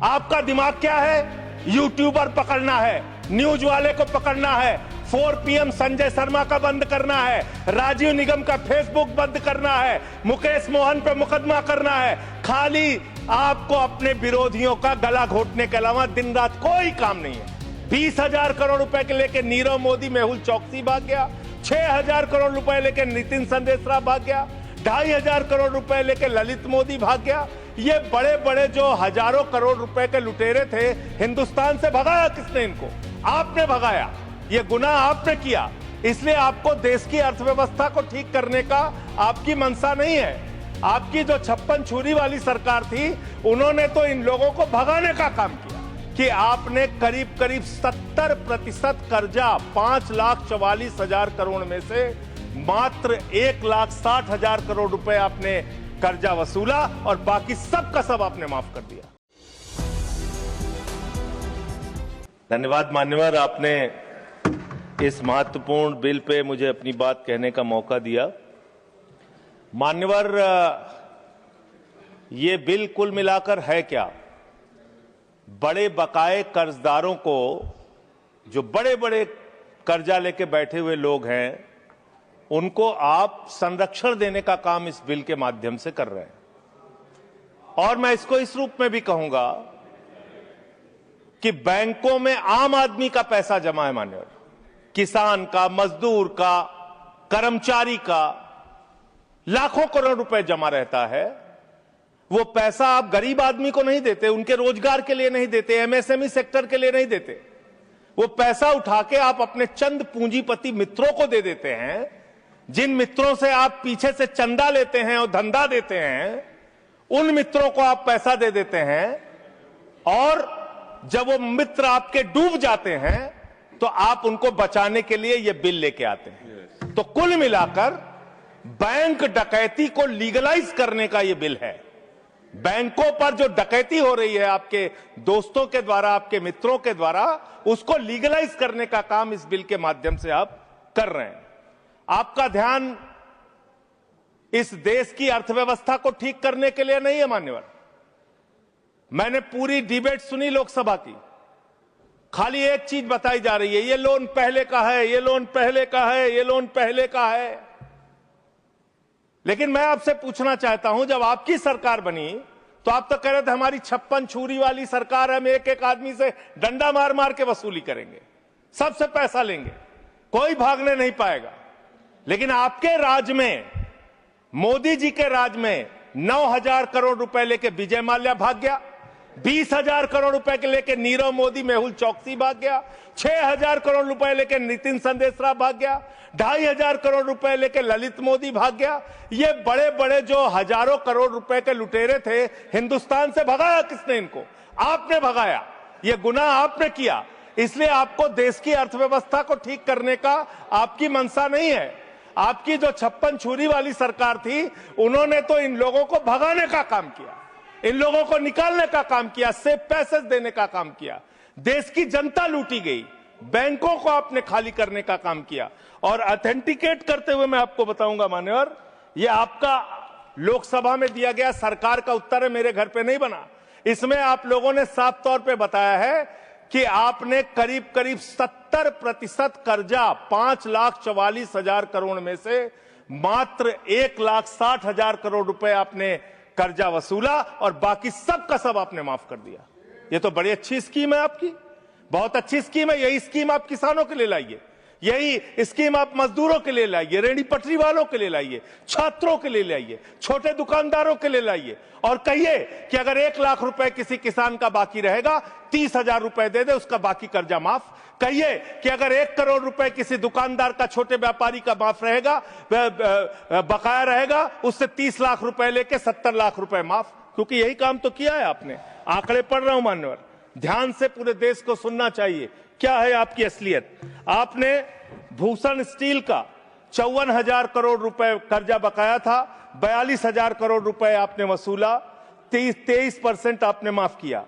आपका दिमाग क्या है? यूट्यूबर पकड़ना है, न्यूज वाले को पकड़ना है, 4 PM संजय शर्मा का बंद करना है, राजीव निगम का फेसबुक बंद करना है, मुकेश मोहन पे मुकदमा करना है। खाली आपको अपने विरोधियों का गला घोटने के अलावा दिन रात कोई काम नहीं है। 20,000 करोड़ रुपए के लेके नीरव मोदी मेहुल चौकसी भाग गया, 6,000 करोड़ रुपए लेके नितिन संदेशरा भाग गया, 2,500 करोड़ रुपए लेके ललित मोदी भाग गया। ये बड़े बड़े जो हजारों करोड़ रुपए के लुटेरे थे, हिंदुस्तान से भगाया किसने इनको? आपने भगाया। ये गुनाह आपने किया, इसलिए आपको देश की अर्थव्यवस्था को ठीक करने का आपकी मंशा नहीं है। आपकी जो 56 छुरी वाली सरकार थी, उन्होंने तो इन लोगों को भगाने का काम किया कि आपने करीब करीब 70% कर्जा 5,44,000 करोड़ में से मात्र 1,60,000 करोड़ रुपए आपने कर्जा वसूला और बाकी सब का सब आपने माफ कर दिया। धन्यवाद मान्यवर, आपने इस महत्वपूर्ण बिल पे मुझे अपनी बात कहने का मौका दिया। मान्यवर, ये बिल कुल मिलाकर है क्या? बड़े बकाए कर्जदारों को, जो बड़े बड़े कर्जा लेके बैठे हुए लोग हैं, उनको आप संरक्षण देने का काम इस बिल के माध्यम से कर रहे हैं। और मैं इसको इस रूप में भी कहूंगा कि बैंकों में आम आदमी का पैसा जमा है मान्यवर, किसान का, मजदूर का, कर्मचारी का लाखों करोड़ रुपए जमा रहता है। वो पैसा आप गरीब आदमी को नहीं देते, उनके रोजगार के लिए नहीं देते, MSME सेक्टर के लिए नहीं देते। वो पैसा उठा के आप अपने चंद पूंजीपति मित्रों को दे देते हैं, जिन मित्रों से आप पीछे से चंदा लेते हैं और धंधा देते हैं, उन मित्रों को आप पैसा दे देते हैं। और जब वो मित्र आपके डूब जाते हैं तो आप उनको बचाने के लिए ये बिल लेके आते हैं। तो कुल मिलाकर बैंक डकैती को लीगलाइज करने का ये बिल है। बैंकों पर जो डकैती हो रही है आपके दोस्तों के द्वारा, आपके मित्रों के द्वारा, उसको लीगलाइज करने का काम इस बिल के माध्यम से आप कर रहे हैं। आपका ध्यान इस देश की अर्थव्यवस्था को ठीक करने के लिए नहीं है मान्यवर। मैंने पूरी डिबेट सुनी लोकसभा की, खाली एक चीज बताई जा रही है, ये लोन पहले का है, ये लोन पहले का है, ये लोन पहले का है। लेकिन मैं आपसे पूछना चाहता हूं, जब आपकी सरकार बनी तो आप तो कह रहे थे हमारी 56 छुरी वाली सरकार है, हम एक एक आदमी से डंडा मार मार के वसूली करेंगे, सबसे पैसा लेंगे, कोई भागने नहीं पाएगा। लेकिन आपके राज में, मोदी जी के राज में 9,000 करोड़ रुपए लेके विजय माल्या भाग गया, 20,000 करोड़ रुपए के लेके नीरव मोदी मेहुल चौकसी भाग गया, 6,000 करोड़ रुपए लेके नितिन संदेशरा भाग गया, 2,500 करोड़ रुपए लेके ललित मोदी भाग गया। ये बड़े बड़े जो हजारों करोड़ रुपए के लुटेरे थे, हिंदुस्तान से भगाया किसने इनको? आपने भगाया। ये गुनाह आपने किया, इसलिए आपको देश की अर्थव्यवस्था को ठीक करने का आपकी मंशा नहीं है। आपकी जो 56 छुरी वाली सरकार थी, उन्होंने तो इन लोगों को भगाने का काम किया, इन लोगों को निकालने का काम किया, सेफ पैसेज देने का काम किया। देश की जनता लूटी गई, बैंकों को आपने खाली करने का काम किया। और ऑथेंटिकेट करते हुए मैं आपको बताऊंगा मान्यवर, ये आपका लोकसभा में दिया गया सरकार का उत्तर है, मेरे घर पे नहीं बना। इसमें आप लोगों ने साफ तौर पे बताया है कि आपने करीब करीब 70% कर्जा 5,44,000 करोड़ में से मात्र 1,60,000 करोड़ रुपए आपने कर्जा वसूला और बाकी सब का सब आपने माफ कर दिया। ये तो बड़ी अच्छी स्कीम है आपकी, बहुत अच्छी स्कीम है। यही स्कीम आप किसानों के लिए लाइए, यही स्कीम आप मजदूरों के लिए लाइए, रेहड़ी पटरी वालों के लिए लाइए, छात्रों के लिए लाइए, छोटे दुकानदारों के लिए लाइए। और कहिए कि अगर 1 लाख रुपए किसी किसान का बाकी रहेगा, 30,000 रुपए दे दे, उसका बाकी कर्जा माफ। कहिए कि अगर 1 करोड़ रुपए किसी दुकानदार का, छोटे व्यापारी का माफ रहेगा, बकाया रहेगा, उससे 30 लाख रुपए लेके 70 लाख रुपए माफ। क्योंकि यही काम तो किया है आपने। आंकड़े पढ़ रहा हूं मान्यवर, ध्यान से पूरे देश को सुनना चाहिए क्या है आपकी असलियत। आपने भूषण स्टील का 54,000 करोड़ रुपए कर्जा बकाया था, 42,000 करोड़ रुपए आपने वसूला, 23% आपने माफ किया।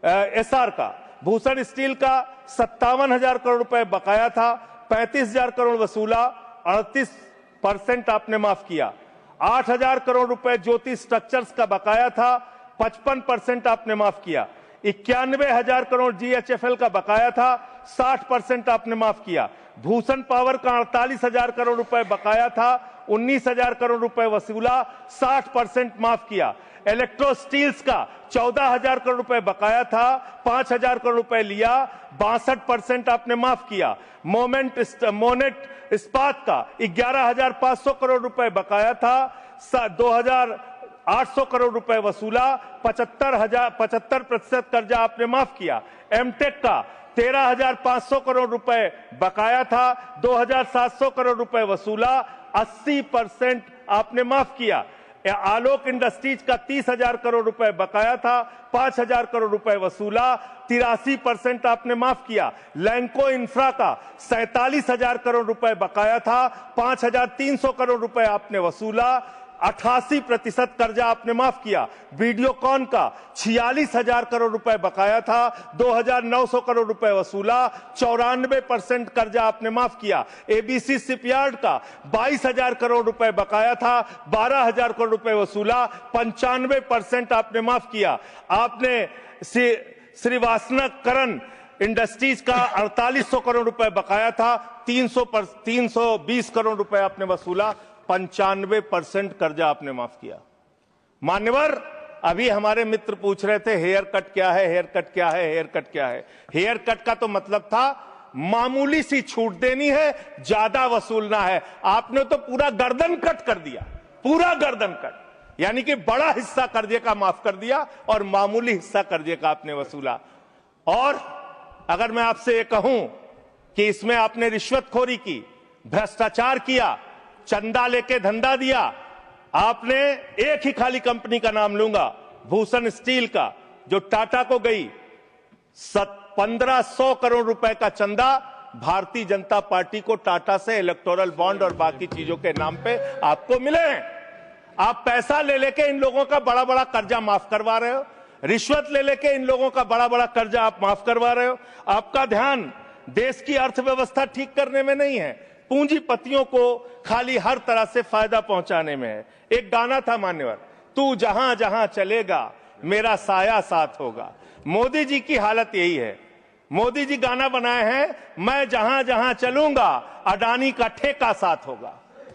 एसआर का, भूषण स्टील का 57,000 करोड़ रुपए बकाया था, 35,000 करोड़ वसूला, 38% आपने माफ किया। 8,000 करोड़ रुपए ज्योति स्ट्रक्चर्स का बकाया था, 55% आपने माफ किया। 91,000 करोड़ GHFL का बकाया था, 60% आपने माफ किया। भूषण पावर का 48,000 करोड़ रुपए बकाया था, 19,000 करोड़ रुपए वसूला, 60% माफ किया। इलेक्ट्रो स्टील्स का 14,000 करोड़ रुपए बकाया था, 5,000 करोड़ रुपए लिया, 62% आपने माफ किया। मोनेट इस्पात का 11,500 करोड़ रुपए बकाया था, 2,800 करोड़ रुपए वसूला, 75% कर्जा आपने माफ किया। एमटेक का 13,500 करोड़ रुपए बकाया था, 2,700 करोड़ रुपए वसूला, 80% आपने माफ किया। आलोक इंडस्ट्रीज का 30,000 करोड़ रुपए बकाया था, 5,000 करोड़ रुपए वसूला, 83% आपने माफ किया। लैंको इंफ्रा का 47,000 करोड़ रुपए बकाया था, 5,300 करोड़ रुपए आपने वसूला, 88% कर्जा आपने माफ किया। वीडियोकॉन का 46,000 करोड़ रुपए बकाया था, 2,900 करोड़ रुपए वसूला, 94% कर्जा आपने माफ किया। एबीसी शिपयार्ड का 22,000 करोड़ रुपए बकाया था, 12,000 करोड़ रुपए वसूला, 95% आपने माफ किया। आपने श्रीवास्तव इंडस्ट्रीज का 4,800 करोड़ रुपए बकाया था, 320 करोड़ रुपए आपने वसूला, 95% कर्जा आपने माफ किया। मान्यवर, अभी हमारे मित्र पूछ रहे थे हेयर कट क्या है, हेयर कट क्या है, हेयर कट क्या है। हेयर कट का तो मतलब था मामूली सी छूट देनी है, ज्यादा वसूलना है। आपने तो पूरा गर्दन कट कर दिया, पूरा गर्दन कट, यानी कि बड़ा हिस्सा कर्जे का माफ कर दिया और मामूली हिस्सा कर्जे का आपने वसूला। और अगर मैं आपसे ये कहूं कि इसमें आपने रिश्वतखोरी की, भ्रष्टाचार किया, चंदा लेके धंधा दिया, आपने एक ही खाली कंपनी का नाम लूंगा, भूषण स्टील का, जो टाटा को गई, 1,500 करोड़ रुपए का चंदा भारतीय जनता पार्टी को टाटा से इलेक्टोरल बॉन्ड और बाकी चीजों के नाम पे आपको मिले। आप पैसा ले लेके इन लोगों का बड़ा बड़ा कर्जा माफ करवा रहे हो, रिश्वत ले लेके इन लोगों का बड़ा बड़ा कर्जा आप माफ करवा रहे हो। आपका ध्यान देश की अर्थव्यवस्था ठीक करने में नहीं है, पूंजीपतियों को खाली हर तरह से फायदा पहुंचाने में है। एक गाना था मान्यवर, तू जहां जहां चलेगा मेरा साया साथ होगा। मोदी जी की हालत यही है। मोदी जी गाना बनाए हैं, मैं जहां जहां चलूंगा अडानी का ठेका साथ होगा।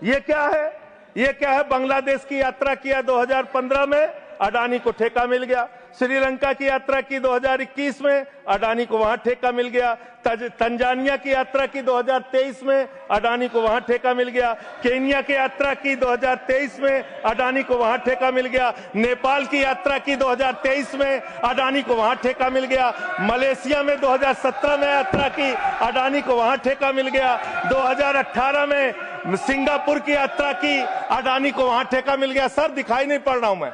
ये क्या है? ये क्या है? बांग्लादेश की यात्रा किया 2015 में, अडानी को ठेका मिल गया। श्रीलंका की यात्रा की 2021 में, अडानी को वहां ठेका मिल गया। तंजानिया की यात्रा की 2023 में, अडानी को वहां ठेका मिल गया। केन्या की यात्रा की 2023 में, अडानी को वहां ठेका मिल गया। नेपाल की यात्रा की 2023 में, अडानी को वहां ठेका मिल गया। मलेशिया में 2017 में यात्रा की, अडानी को वहां ठेका मिल गया। 2018 में सिंगापुर की यात्रा की, अडानी को वहां ठेका मिल गया। सर दिखाई नहीं पड़ रहा हूं मैं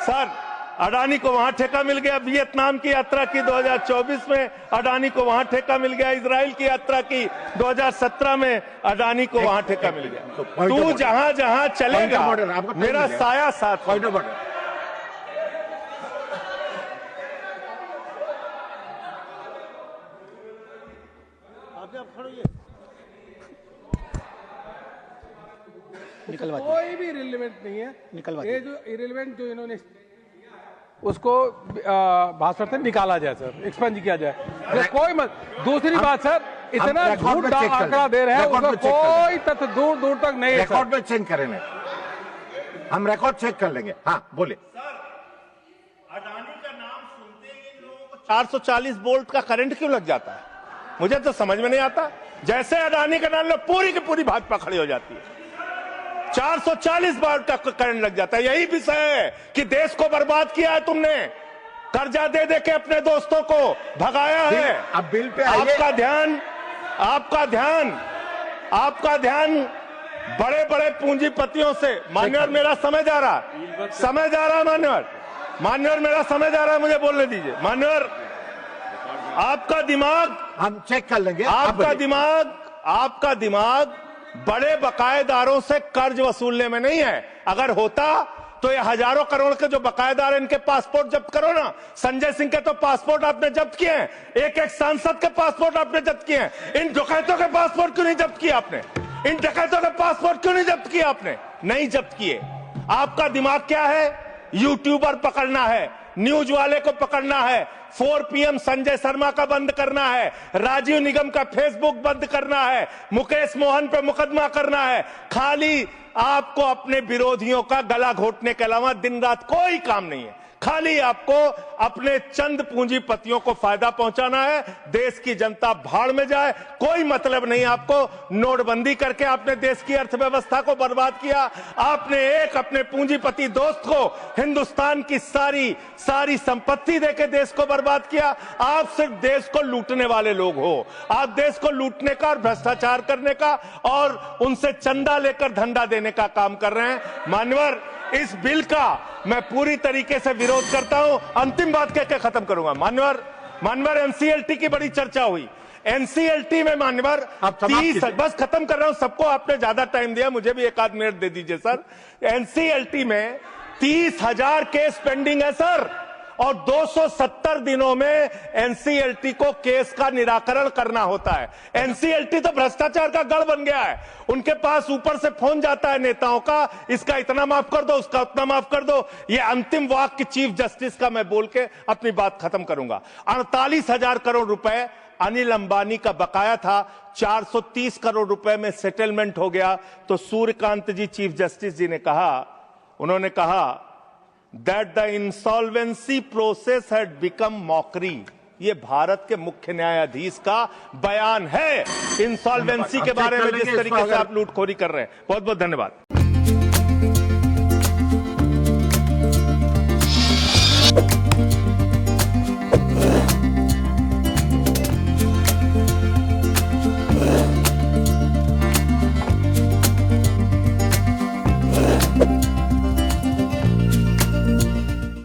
सर, अडानी को वहां ठेका मिल गया। वियतनाम की यात्रा की 2024 में, अडानी को वहां ठेका मिल गया। इजराइल की यात्रा की 2017 में, अडानी को वहां ठेका मिल गया। तू जहां जहां चलेगा मेरा साया साथ। कोई भी रिलेवेंट नहीं है। ये जो इरेलीवेंट जो इन्होंने उसको भाषण से निकाला जाए सर, एक्सपंज किया जाए। कोई मत। दूसरी बात सर, इतना झूठ आंकड़ा दे रहे हैं, उसका कोई तथ्य दूर दूर तक नहीं है। रिकॉर्ड में चेक करेंगे, हम रिकॉर्ड चेक कर लेंगे। हाँ बोले। अडानी का नाम सुनते ही इन लोगों को 440 वोल्ट का करंट क्यों लग जाता है? मुझे तो समझ में नहीं आता। जैसे अडानी का नाम लो, पूरी की पूरी भाजपा खड़ी हो जाती है। 440 वोल्ट का करंट लग जाता है। यही विषय है कि देश को बर्बाद किया है तुमने, कर्जा दे दे के अपने दोस्तों को भगाया है। अब बिल पे आपका ध्यान बड़े बड़े पूंजीपतियों से। मान्यवर मेरा समय जा रहा है मान्यवर मेरा समय जा रहा है, मुझे बोलने दीजिए। मान्यवर आपका दिमाग, हम चेक कर लेंगे। आपका दिमाग बड़े बकायेदारों से कर्ज वसूलने में नहीं है। अगर होता तो ये हजारों करोड़ के जो बकायेदार हैं, इनके पासपोर्ट जब्त करो ना। संजय सिंह के तो पासपोर्ट आपने जब्त किए हैं, एक एक सांसद के पासपोर्ट आपने जब्त किए हैं। इन डकैतों के पासपोर्ट क्यों नहीं जब्त किए आपने? इन डकैतों के पासपोर्ट क्यों नहीं जब्त किए आपने? नहीं जब्त किए। आपका दिमाग क्या है? यूट्यूबर पकड़ना है, न्यूज वाले को पकड़ना है, 4 PM संजय शर्मा का बंद करना है, राजीव निगम का फेसबुक बंद करना है, मुकेश मोहन पे मुकदमा करना है। खाली आपको अपने विरोधियों का गला घोटने के अलावा दिन रात कोई काम नहीं है। खाली आपको अपने चंद पूंजीपतियों को फायदा पहुंचाना है। देश की जनता भाड़ में जाए, कोई मतलब नहीं आपको। नोटबंदी करके आपने देश की अर्थव्यवस्था को बर्बाद किया। आपने एक अपने पूंजीपति दोस्त को हिंदुस्तान की सारी संपत्ति देके देश को बर्बाद किया। आप सिर्फ देश को लूटने वाले लोग हो। आप देश को लूटने का और भ्रष्टाचार करने का और उनसे चंदा लेकर धंधा देने का काम कर रहे हैं। मान्यवर, इस बिल का मैं पूरी तरीके से विरोध करता हूं। अंतिम बात कह के खत्म करूंगा। मान्यवर एनसीएलटी की बड़ी चर्चा हुई। एनसीएलटी में मान्यवर 30, बस खत्म कर रहा हूं, सबको आपने ज्यादा टाइम दिया, मुझे भी 1 आध मिनट दे दीजिए सर। एनसीएलटी में 30,000 केस पेंडिंग है सर, और 270 दिनों में एनसीएलटी को केस का निराकरण करना होता है। एनसीएलटी तो भ्रष्टाचार का गढ़ बन गया है। उनके पास ऊपर से फोन जाता है नेताओं का, इसका इतना माफ कर दो, उसका उतना माफ कर दो। ये अंतिम वाक्य चीफ जस्टिस का मैं बोल के अपनी बात खत्म करूंगा। 48,000 करोड़ रुपए अनिल अंबानी का बकाया था, 430 करोड़ रुपए में सेटलमेंट हो गया। तो सूर्यकांत जी चीफ जस्टिस जी ने कहा, उन्होंने कहा that the insolvency process had become mockery। ये भारत के मुख्य न्यायाधीश का बयान है इंसॉल्वेंसी के बारे में, जिस तरीके से आप लूटखोरी कर रहे हैं। बहुत बहुत धन्यवाद।